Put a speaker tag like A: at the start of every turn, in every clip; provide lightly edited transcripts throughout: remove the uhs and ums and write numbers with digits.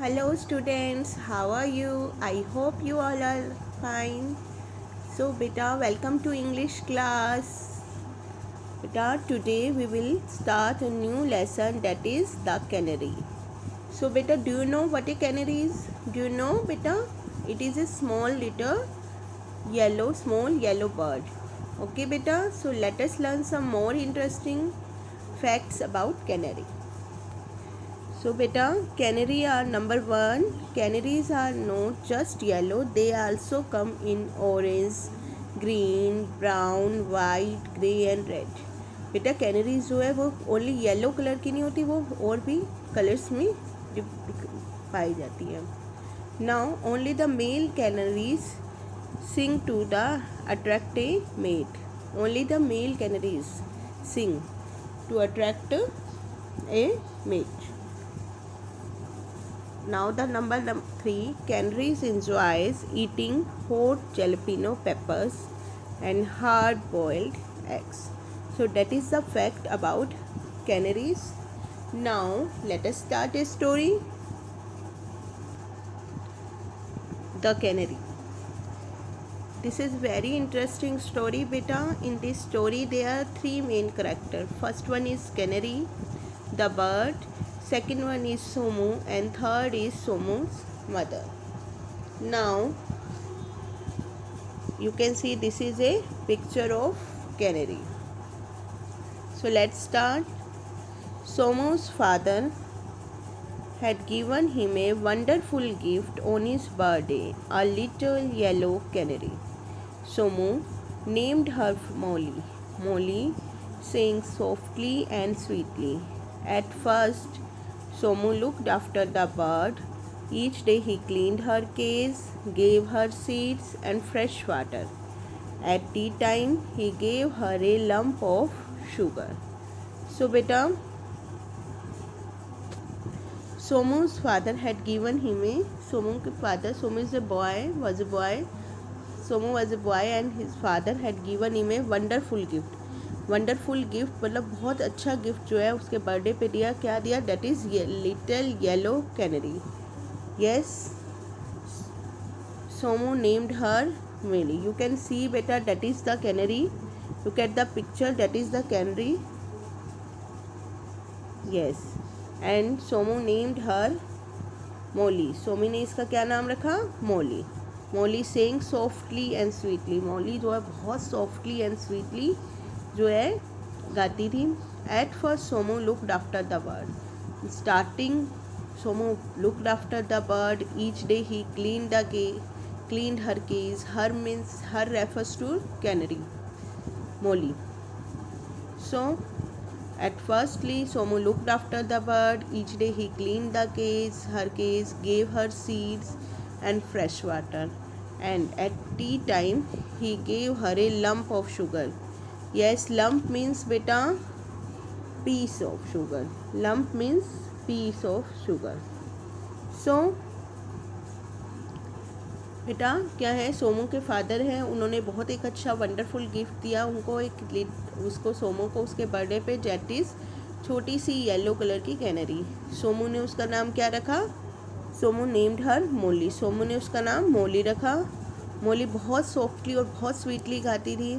A: Hello students, how are you? I hope you all are fine. So beta, welcome to English class. Beta, today we will start a new lesson, that is the canary. So beta, do you know what a canary is? Do you know beta? It is a small yellow bird. Okay beta, so let us learn some more interesting facts about canary. So beta, canary are number one. Canaries are not just yellow, they also come in orange, green, brown, white, grey and red. बेटा कैनरीज जो है वो only yellow colour की नहीं होती, वो और भी कलर्स में पाई जाती है. Now only the male canaries sing to the attract a mate. Only the male canaries sing to attract a mate. Now the number 3, canaries enjoys eating hot jalapeno peppers and hard boiled eggs. So that is the fact about canaries. Now let us start a story. The canary. This is very interesting story beta. In this story there are 3 main characters. First one is canary, the bird. Second one is Somu and third is Somu's mother. Now you can see this is a picture of canary. So let's start. Somu's father had given him a wonderful gift on his birthday, a little yellow canary. Somu named her Molly. Molly sang softly and sweetly. At first, Somu looked after the bird. Each day he cleaned her cage, gave her seeds and fresh water. At tea time, he gave her a lump of sugar. So beta, Somu's father had given him a Somu is a boy, was a boy. Somu was a boy and his father had given him a wonderful gift. Wonderful gift मतलब बहुत अच्छा gift जो है उसके birthday पे दिया. क्या दिया? That is little yellow canary. Yes, Somu named her Molly. You can see बेटा, that is the canary. Look at the picture, that is the canary. Yes, and Somu named her Molly. Somi ने इसका क्या नाम रखा? Molly. Molly saying softly and sweetly. Molly जो है बहुत softly and sweetly जो है गाती थी. At first Somu looked after the bird. Starting Somu looked after the bird. Each day he cleaned her cage. Her refers to canary, Molly. So at firstly Somu looked after the bird. Each day he cleaned her cage, gave her seeds and fresh water, and at tea time he gave her a lump of sugar. Yes, lump means beta piece of sugar. Lump means piece of sugar. So बेटा क्या है, सोमू के father हैं, उन्होंने बहुत एक अच्छा wonderful gift दिया उनको, उसको सोमू को उसके बर्थडे पे, दैट इज़ छोटी सी येलो कलर की कैनरी. सोमू ने उसका नाम क्या रखा? सोमू नेम्ड हर मोली. सोमू ने उसका नाम मोली रखा. मोली बहुत सॉफ्टली और बहुत स्वीटली गाती थी.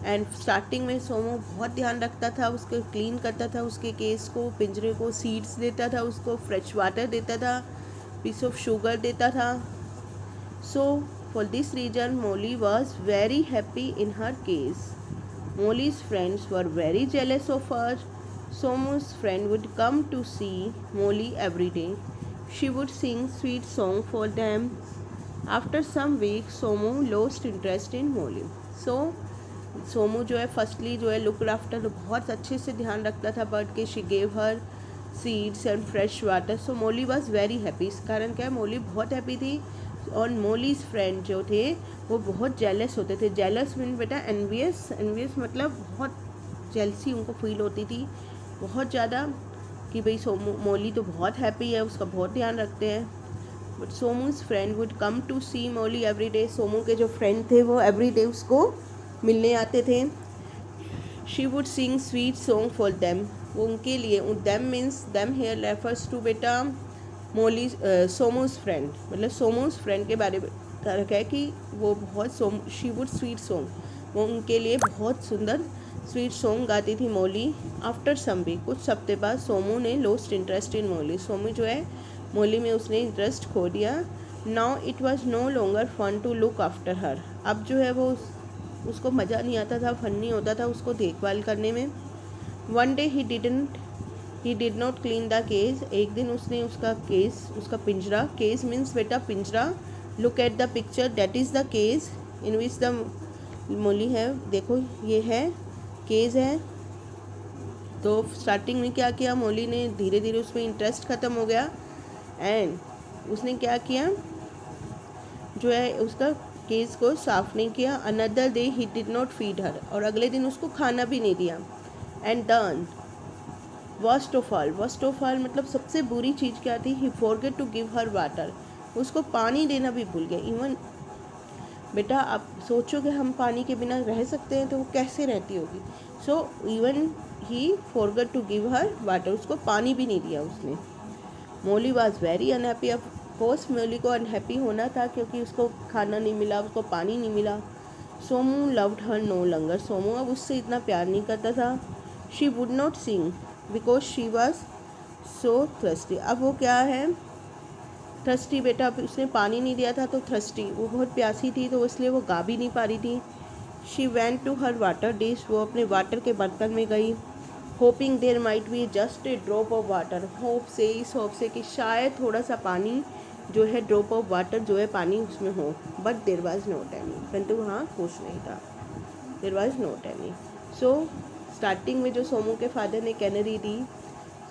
A: एंड स्टार्टिंग में सोमू बहुत ध्यान रखता था, उसको क्लीन करता था, उसके केस को, पिंजरे को, सीड्स देता था, उसको फ्रेश वाटर देता था, पीस ऑफ शुगर देता था. So for this reason Molly was very happy in her case. Molly's friends were very jealous of her. Somu's friend would come to see Molly every day. She would sing sweet song for them. After some weeks Somu lost interest in Molly. So Somu जो है firstly जो है look after, बहुत अच्छे से ध्यान रखता था बर्ड के. She gave her seeds and fresh water. So Molly was very happy. इस कारण क्या है, मोली बहुत हैप्पी थी. और मोलीज फ्रेंड जो थे वो बहुत जेलस होते थे. जेलस मीन बेटा एनवियस. एनवियस मतलब बहुत जेलसी उनको फील होती थी बहुत ज़्यादा, कि भाई मोली तो बहुत हैप्पी है, उसका बहुत ध्यान रखते हैं. But Somu's friend would come to see Molly every day. Somu के जो फ्रेंड थे वो एवरी डे उसको मिलने आते थे. She would sing sweet song for them. वो उनके लिए, them means them here refers to बेटा मोली सोमो's फ्रेंड, मतलब सोमो's फ्रेंड के बारे में रखा है कि वो बहुत शी वुड स्वीट सॉन्ग, वो उनके लिए बहुत सुंदर स्वीट सॉन्ग गाती थी मोली। आफ्टर सम वीक, कुछ हफ्ते बाद सोमो ने लोस्ट इंटरेस्ट इन मोली, सोमो जो है मोली में उसने इंटरेस्ट खो दिया। Now it was no longer fun to look after her, अब जो है वो उसको मज़ा नहीं आता था, फन नहीं होता था उसको देखभाल करने में। One day he did not clean the cage, एक दिन उसने उसका केस, उसका पिंजरा, केज मीन्स बेटा पिंजरा, look at the picture, that is the cage in which the Molly है, देखो ये है केज है। तो स्टार्टिंग में क्या किया मोली ने, धीरे धीरे उसमें इंटरेस्ट ख़त्म हो गया एंड उसने क्या किया जो है उसका केस को साफ नहीं किया। Another day he did not feed her, और अगले दिन उसको खाना भी नहीं दिया। And then worst of all मतलब सबसे बुरी चीज़ क्या थी, he forget to give her water, उसको पानी देना भी भूल गया। इवन बेटा आप सोचोगे हम पानी के बिना रह सकते हैं तो वो कैसे रहती होगी। So even he forget to give her water, उसको पानी भी नहीं दिया उसने। Molly was very unhappy, of course Molly को अनहैप्पी होना था क्योंकि उसको खाना नहीं मिला, उसको पानी नहीं मिला। सोमू लव्ड हर नो लंगर, सोमू अब उससे इतना प्यार नहीं करता था। She would not Singh because she was so thirsty, अब वो क्या है थर्स्टी, बेटा अब उसने पानी नहीं दिया था तो थर्स्टी, वो बहुत प्यासी थी तो इसलिए वो गा भी नहीं पा रही थी। She went to her water dish, वो अपने वाटर के बर्तन में गई। Hoping there might be just a drop of water, hope से, इस होप से कि शायद थोड़ा सा पानी जो है, ड्रॉप ऑफ वाटर जो है पानी उसमें हो। But there was not any, परंतु वहाँ कुछ नहीं था, there was not any. So starting में जो सोमो के फादर ने कैनरी दी,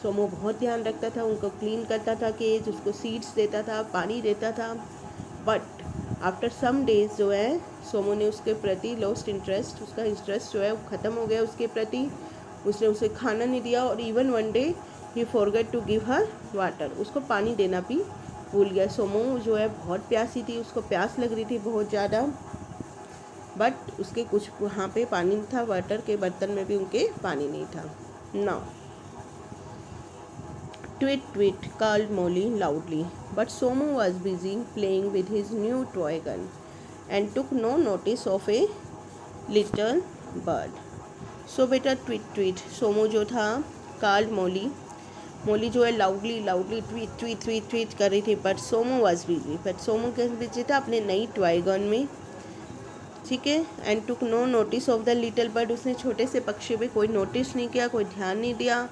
A: सोमो बहुत ध्यान रखता था, उनको क्लीन करता था केज, उसको सीड्स देता था, पानी देता था। बट आफ्टर सम डेज जो है सोमो ने उसके प्रति लॉस्ट इंटरेस्ट, उसका इंटरेस्ट जो है वो ख़त्म हो गया उसके प्रति, उसने उसे खाना नहीं दिया। और even one day he forget to give her water, उसको पानी देना भी भूल गया। सोमो जो है बहुत प्यासी थी, उसको प्यास लग रही थी बहुत ज़्यादा, बट उसके कुछ वहाँ पे पानी था, वाटर के बर्तन में भी उनके पानी नहीं था। Now tweet tweet called Molly loudly, but Somo was busy playing with his new toy gun and took no notice of a little bird. So बेटा ट्वीट ट्वीट, सोमो जो था कॉल्ड मोली, मोली जो है loudly tweet tweet tweet tweet कर रही थी, but Somo was busy, but सोमो के बिजी था अपने नई टॉय गन में, ठीक है। And took no notice of the little bird, उसने छोटे से पक्षी पे कोई नोटिस नहीं किया, कोई ध्यान नहीं दिया।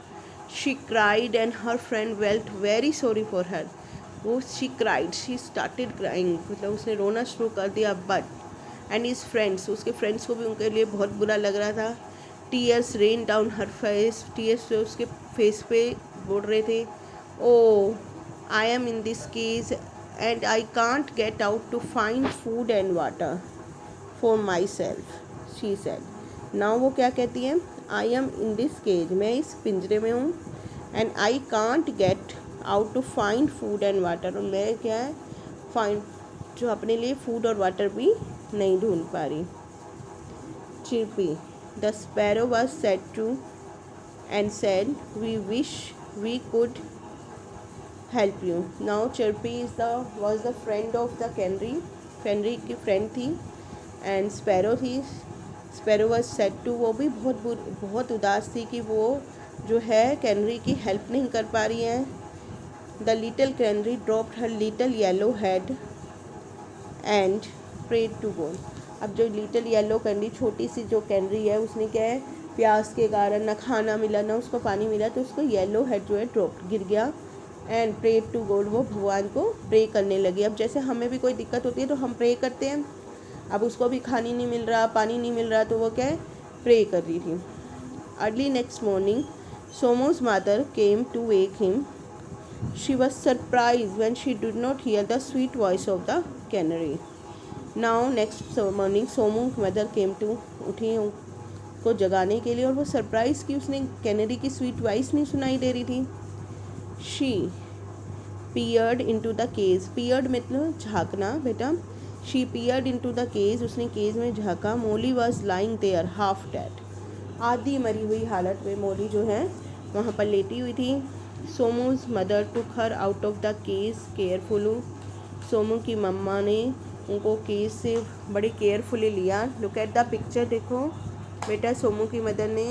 A: She cried and her friend felt very sorry for her, वो she cried, she started crying, मतलब उसने रोना शुरू कर दिया। बट एंड हिज फ्रेंड्स, उसके फ्रेंड्स को भी उनके लिए बहुत बुरा लग रहा था। Tears ran down her face, tears जो उसके फेस पे बोल रहे थे। Oh I am in this cage and I can't get out to find food and water for myself, she said. Now वो क्या कहती है, I am in this cage, मैं इस पिंजरे में हूँ, and I can't get out to find food and water, और मैं क्या है फाइंड, जो अपने लिए फूड और वाटर भी नहीं ढूंढ पा रही। Chirpy the sparrow was sad too and said we wish we could help you. Now Chirpy was the friend of the canary, canary की फ्रेंड थी, एंड स्पैरो थी, स्पैरो वॉज सेड टू, वो भी बहुत उदास थी कि वो जो है कैनरी की हेल्प नहीं कर पा रही हैं। The little canary dropped her little yellow head and prayed to God. अब जो लिटिल येलो कैनरी, छोटी सी जो कैनरी है, उसने क्या है प्यास के कारण ना खाना मिला ना उसको पानी मिला, तो उसको येलो हेड जो है ड्रॉप गिर गया। एंड प्रेड टू गॉड, वो भगवान को प्रे करने लगी। अब जैसे हमें भी कोई दिक्कत होती है तो हम प्रे करते हैं, अब उसको भी खाने नहीं मिल रहा, पानी नहीं मिल रहा, तो वो क्या है प्रे कर रही थी। Early next morning Somo's mother came to wake him, she was surprise when she did not hear the sweet voice of the canary. Now next morning Somo mother came to, उठी को जगाने के लिए, और वो सरप्राइज की उसने कैनरी की स्वीट वॉइस नहीं सुनाई दे रही थी। She peered into the cage, peered मतलब झाँकना बेटा, she peered into the cage, उसने केज में झाँका। Molly was lying there half dead, आधी मरी हुई हालत में मोली जो है वहाँ पर लेटी हुई थी। Somu's mother took her out of the cage carefully. Somu की मम्मा ने उनको केज से बड़ी केयरफुली लिया. लुक एट द पिक्चर, देखो बेटा सोमू की मदर ने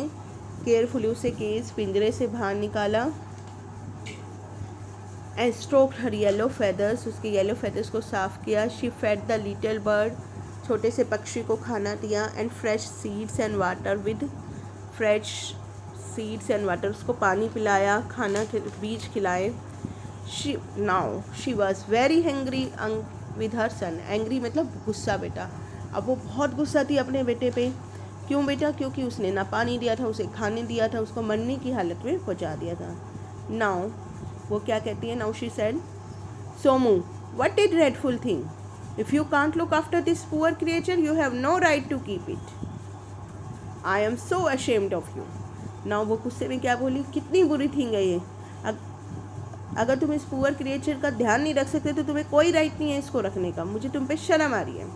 A: केयरफुली उसे केज पिंजरे से बाहर निकाला. And stroked her yellow feathers, उसके येलो फेदर्स को साफ़ किया. She fed the little bird, छोटे से पक्षी को खाना दिया. And fresh seeds and water with fresh seeds and water, उसको पानी पिलाया, खाना बीज खिलाए. She was very angry with her son. Angry मतलब गुस्सा बेटा. अब वो बहुत गुस्सा थी अपने बेटे पे. क्यों बेटा? क्योंकि उसने ना पानी दिया था, उसे खाने दिया था, उसको मरने की हालत में पहुंचा दिया था. नाउ वो क्या कहती है? Now she said, Somu what a dreadful thing. If you can't look after this poor creature you have no right to keep it. I am so ashamed of you. Now वो गुस्से में क्या बोली? कितनी बुरी थिंग है ये. अगर तुम इस पुअर क्रिएचर का ध्यान नहीं रख सकते तो तुम्हें कोई राइट नहीं है इसको रखने का. मुझे तुम पे शर्म आ रही है.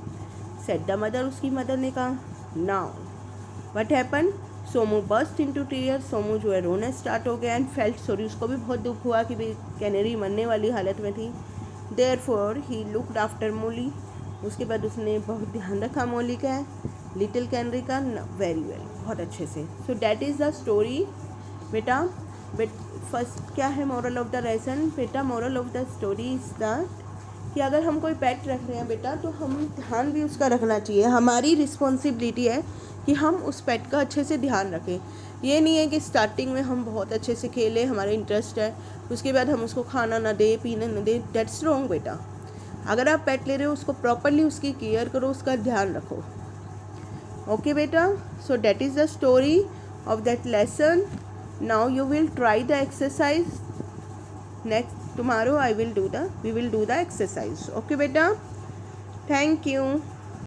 A: सेड द मदर, उसकी मदर ने कहा. Now what happen? Somu burst into tears. Somu जो है रोना स्टार्ट हो गया. एंड फेल्ट सॉरी, उसको भी बहुत दुख हुआ कि भाई कैनरी मरने वाली हालत में थी. देयरफॉर ही लुक्ड आफ्टर मोली. उसके बाद उसने बहुत ध्यान रखा मोली का, लिटिल कैनरी का, वेरी वेल, बहुत अच्छे से. So that is the story बेटा. फर्स्ट क्या है मोरल ऑफ द लेसन बेटा? Moral of the story is that कि अगर हम कोई पेट रख रहे हैं बेटा तो हम ध्यान भी उसका रखना चाहिए. हमारी रिस्पॉन्सिबिलिटी है कि हम उस पेट का अच्छे से ध्यान रखें. ये नहीं है कि स्टार्टिंग में हम बहुत अच्छे से खेलें, हमारा इंटरेस्ट है, उसके बाद हम उसको खाना ना दे, पीने ना दे. दैट्स रॉन्ग बेटा. अगर आप पेट ले रहे हो उसको प्रॉपरली उसकी केयर करो, उसका ध्यान रखो. ओके बेटा. So that is the story of that lesson. Now you will try the exercise. Next tomorrow we will do the exercise. Okay beta, thank you.